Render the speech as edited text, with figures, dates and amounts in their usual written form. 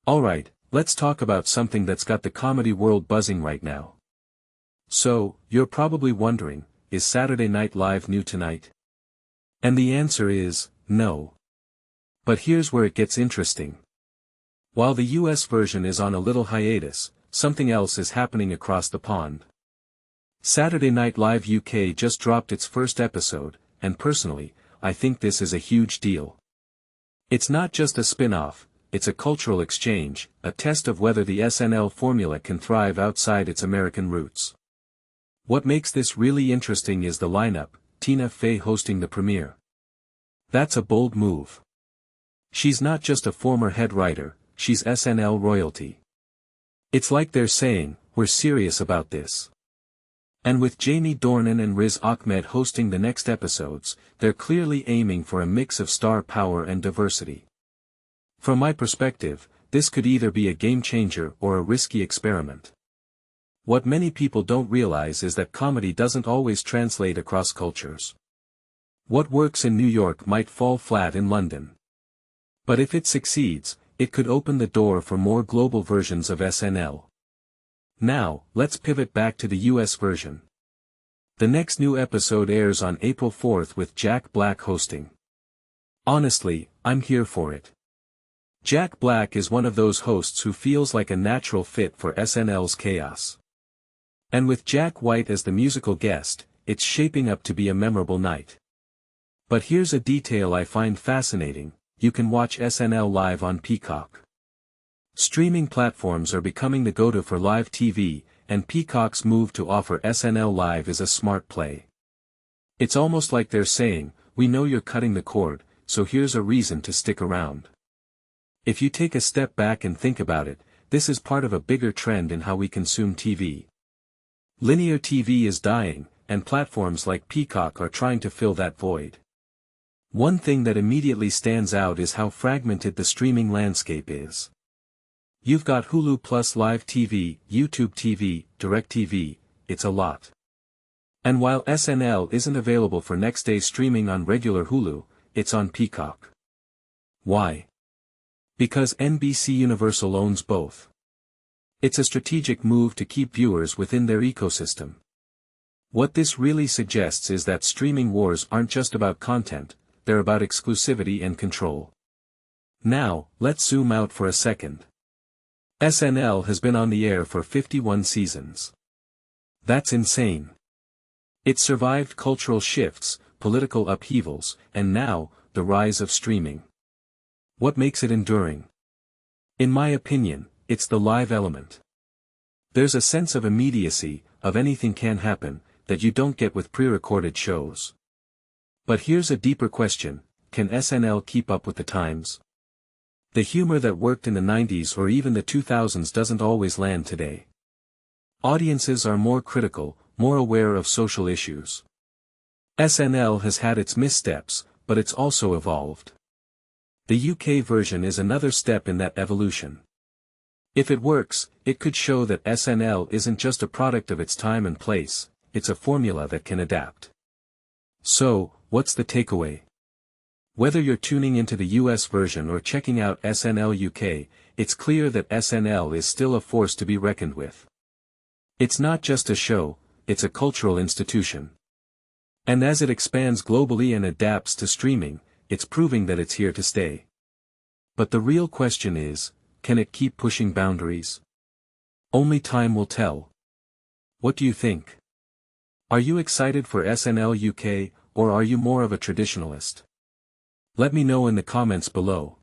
Alright, let's talk about something that's got the comedy world buzzing right now. So, you're probably wondering, is Saturday Night Live new tonight? And the answer is, no. But here's where it gets interesting. While the US version is on a little hiatus, something else is happening across the pond. Saturday Night Live UK just dropped its first episode, and personally, I think this is a huge deal. It's not just a spin-off, it's a cultural exchange, a test of whether the SNL formula can thrive outside its American roots. What makes this really interesting is the lineup, Tina Fey hosting the premiere. That's a bold move. She's not just a former head writer, she's SNL royalty. It's like they're saying, we're serious about this. And with Dornan and Riz Ahmed hosting the next episodes, they're clearly aiming for a mix of star power and diversity. From my perspective, this could either be a game changer or a risky experiment. What many people don't realize is that comedy doesn't always translate across cultures. What works in New York might fall flat in London. But if it succeeds, it could open the door for more global versions of SNL. Now, let's pivot back to the US version. The next new episode airs on April 4th with Jack Black hosting. Honestly, I'm here for it. Jack Black is one of those hosts who feels like a natural fit for SNL's chaos. And with Jack White as the musical guest, it's shaping up to be a memorable night. But here's a detail I find fascinating: you can watch SNL live on Peacock. Streaming platforms are becoming the go-to for live TV, and Peacock's move to offer SNL Live is a smart play. It's almost like they're saying, we know you're cutting the cord, so here's a reason to stick around. If you take a step back and think about it, this is part of a bigger trend in how we consume TV. Linear TV is dying, and platforms like Peacock are trying to fill that void. One thing that immediately stands out is how fragmented the streaming landscape is. You've got Hulu Plus Live TV, YouTube TV, DirecTV, it's a lot. And while SNL isn't available for next-day streaming on regular Hulu, it's on Peacock. Why? Because NBC Universal owns both. It's a strategic move to keep viewers within their ecosystem. What this really suggests is that streaming wars aren't just about content, they're about exclusivity and control. Now, let's zoom out for a second. SNL has been on the air for 51 seasons. That's insane. It survived cultural shifts, political upheavals, and now, the rise of streaming. What makes it enduring? In my opinion, it's the live element. There's a sense of immediacy, of anything can happen, that you don't get with pre-recorded shows. But here's a deeper question: can SNL keep up with the times? The humor that worked in the 90s or even the 2000s doesn't always land today. Audiences are more critical, more aware of social issues. SNL has had its missteps, but it's also evolved. The UK version is another step in that evolution. If it works, it could show that SNL isn't just a product of its time and place, it's a formula that can adapt. So, what's the takeaway? Whether you're tuning into the US version or checking out SNL UK, it's clear that SNL is still a force to be reckoned with. It's not just a show, it's a cultural institution. And as it expands globally and adapts to streaming, it's proving that it's here to stay. But the real question is, can it keep pushing boundaries? Only time will tell. What do you think? Are you excited for SNL UK, or are you more of a traditionalist? Let me know in the comments below.